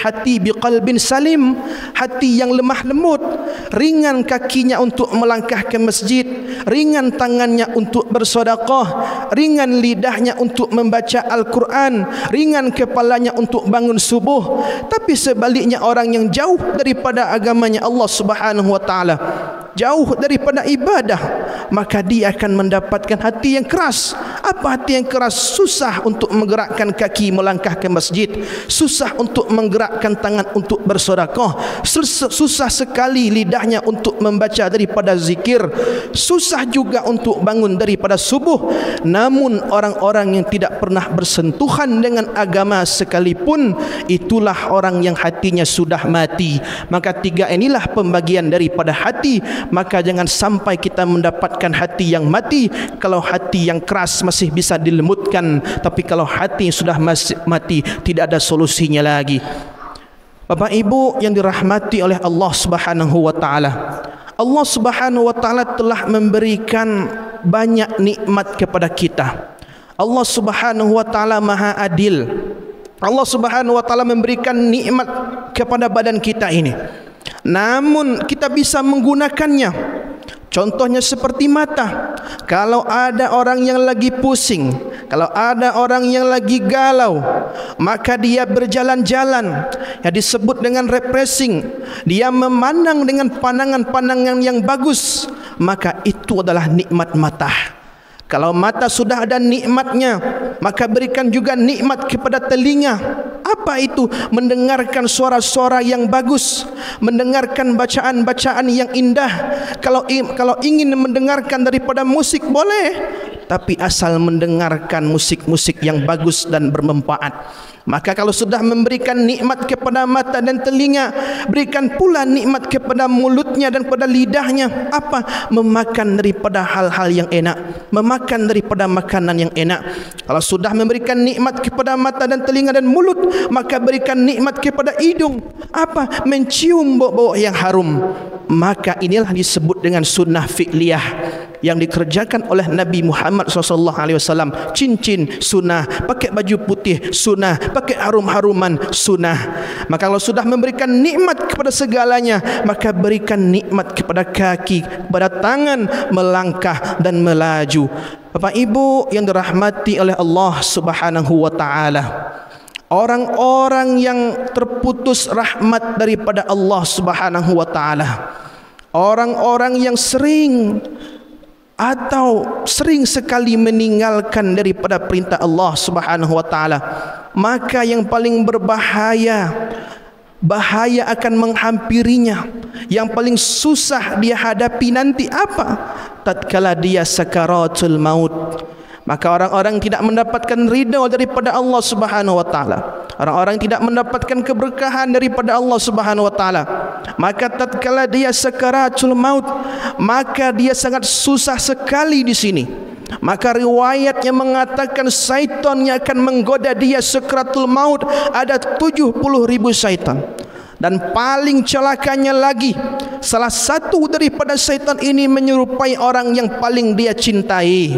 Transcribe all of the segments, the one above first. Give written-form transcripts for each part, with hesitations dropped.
hati biqalbin salim, hati yang lemah lembut, ringan kakinya untuk melangkah ke masjid, ringan tangannya untuk bersedekah, ringan lidahnya untuk membaca Al-Quran, ringan kepalanya untuk bangun subuh. Tapi sebaliknya orang yang jauh daripada agamanya Allah Subhanahu wa taala, jauh daripada ibadah, maka dia akan mendapatkan hati yang keras. Apa hati yang keras? Susah untuk menggerakkan kaki melangkah ke masjid, susah untuk menggerakkan tangan untuk bersedekah, susah sekali lidahnya untuk membaca daripada zikir, susah juga untuk bangun daripada subuh. Namun orang-orang yang tidak pernah bersentuhan dengan agama sekalipun, itulah orang yang hatinya sudah mati. Maka tiga inilah pembagian daripada hati. Maka jangan sampai kita mendapatkan hati yang mati. Kalau hati yang keras masih bisa dilembutkan, tapi kalau hati sudah mati, tidak ada solusinya lagi. Bapak Ibu yang dirahmati oleh Allah Subhanahu wa taala, Allah Subhanahu wa taala telah memberikan banyak nikmat kepada kita. Allah Subhanahu wa taala Maha Adil. Allah Subhanahu wa taala memberikan nikmat kepada badan kita ini. Namun kita bisa menggunakannya. Contohnya seperti mata. Kalau ada orang yang lagi pusing, kalau ada orang yang lagi galau, maka dia berjalan-jalan, yang disebut dengan refreshing. Dia memandang dengan pandangan-pandangan yang bagus, maka itu adalah nikmat mata. Kalau mata sudah ada nikmatnya, maka berikan juga nikmat kepada telinga. Apa itu? Mendengarkan suara-suara yang bagus, mendengarkan bacaan-bacaan yang indah. Kalau ingin mendengarkan daripada musik boleh, tapi asal mendengarkan musik-musik yang bagus dan bermanfaat. Maka kalau sudah memberikan nikmat kepada mata dan telinga, berikan pula nikmat kepada mulutnya dan kepada lidahnya. Apa? Memakan daripada hal-hal yang enak, memakan daripada makanan yang enak. Kalau sudah memberikan nikmat kepada mata dan telinga dan mulut, maka berikan nikmat kepada hidung. Apa? Mencium bau-bau yang harum. Maka inilah disebut dengan sunnah fi'liyah yang dikerjakan oleh Nabi Muhammad SAW. Cincin sunnah, pakai baju putih sunnah, pakai harum-haruman sunnah. Maka kalau sudah memberikan nikmat kepada segalanya, maka berikan nikmat kepada kaki, kepada tangan, melangkah dan melaju. Bapak Ibu yang dirahmati oleh Allah Subhanahu wa taala, orang-orang yang terputus rahmat daripada Allah Subhanahu wa taala, orang-orang yang sering sekali meninggalkan daripada perintah Allah Subhanahu wa taala, maka yang paling bahaya akan menghampirinya. Yang paling susah dia hadapi nanti apa? Tatkala dia sakaratul maut. Maka orang-orang tidak mendapatkan ridha daripada Allah Subhanahu wa taala, orang-orang tidak mendapatkan keberkahan daripada Allah Subhanahu wa taala. Maka tatkala dia sakaratul maut, maka dia sangat susah sekali di sini. Maka riwayatnya mengatakan syaitan yang akan menggoda dia sakaratul maut ada 70.000 syaitan. Dan paling celakanya lagi, salah satu daripada syaitan ini menyerupai orang yang paling dia cintai.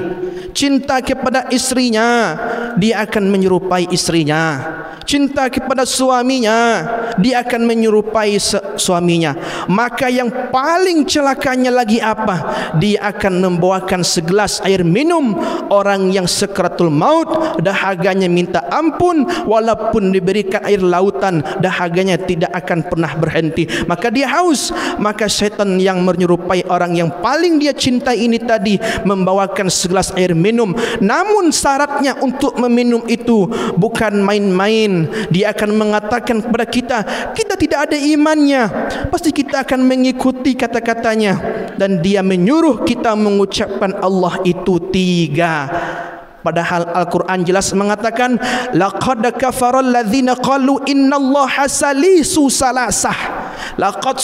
Cinta kepada istrinya, dia akan menyerupai istrinya. Cinta kepada suaminya, dia akan menyerupai suaminya. Maka yang paling celakanya lagi apa? Dia akan membawakan segelas air minum orang yang sakaratul maut, dahaganya minta ampun, walaupun diberikan air lautan, dahaganya tidak akan pernah berhenti. Maka dia haus. Maka syaitan yang menyerupai orang yang paling dia cintai ini tadi membawakan segelas air minum. Namun syaratnya untuk meminum itu bukan main-main. Dia akan mengatakan kepada kita, kita tidak ada imannya, pasti kita akan mengikuti kata-katanya. Dan dia menyuruh kita mengucapkan Allah itu 3. Padahal Al-Quran jelas mengatakan, laqad kafara alladzina qalu innallaha salisu salasah. Laqad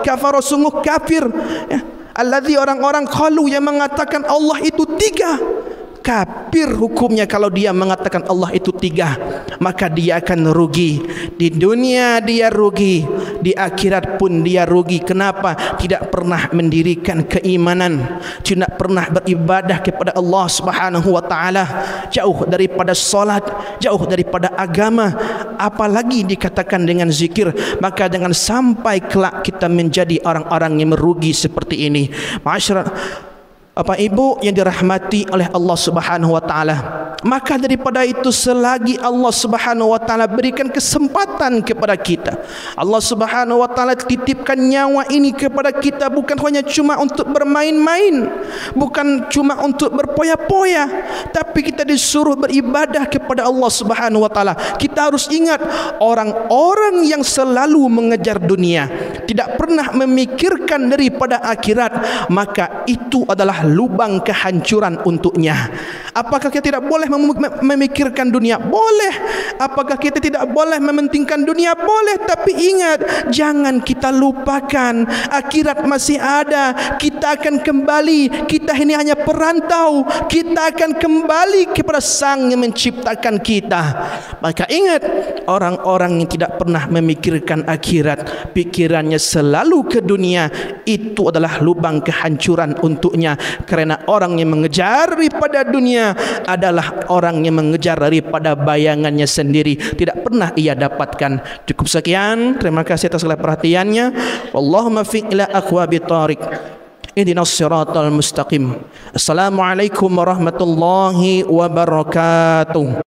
kafara, sungguh kafir, ya, alladzi orang-orang qalu yang mengatakan Allah itu 3. kafir hukumnya kalau dia mengatakan Allah itu 3. Maka dia akan rugi. Di dunia dia rugi, di akhirat pun dia rugi. Kenapa? Tidak pernah mendirikan keimanan, tidak pernah beribadah kepada Allah Subhanahu wa taala, jauh daripada solat, jauh daripada agama, apalagi dikatakan dengan zikir. Maka jangan sampai kelak kita menjadi orang-orang yang merugi seperti ini. Masyarakat Bapak Ibu yang dirahmati oleh Allah Subhanahu wa taala, maka daripada itu selagi Allah Subhanahu wa taala berikan kesempatan kepada kita, Allah Subhanahu wa taala titipkan nyawa ini kepada kita bukan hanya cuma untuk bermain-main, bukan cuma untuk berpoya-poya, tapi kita disuruh beribadah kepada Allah Subhanahu wa taala. Kita harus ingat, orang-orang yang selalu mengejar dunia, tidak pernah memikirkan daripada akhirat, maka itu adalah lubang kehancuran untuknya. Apakah kita tidak boleh memikirkan dunia? Boleh. Apakah kita tidak boleh mementingkan dunia? Boleh. Tapi ingat, jangan kita lupakan akhirat masih ada. Kita akan kembali. Kita ini hanya perantau. Kita akan kembali kepada Sang yang menciptakan kita. Maka ingat, orang-orang yang tidak pernah memikirkan akhirat, pikirannya selalu ke dunia, itu adalah lubang kehancuran untuknya. Karena orang yang mengejar daripada dunia adalah orang yang mengejar daripada bayangannya sendiri, tidak pernah ia dapatkan. Cukup sekian, terima kasih atas segala perhatiannya. Wallahumma fi ila aqwabit thariq. Ihdinas siratal mustaqim. Assalamualaikum warahmatullahi wabarakatuh.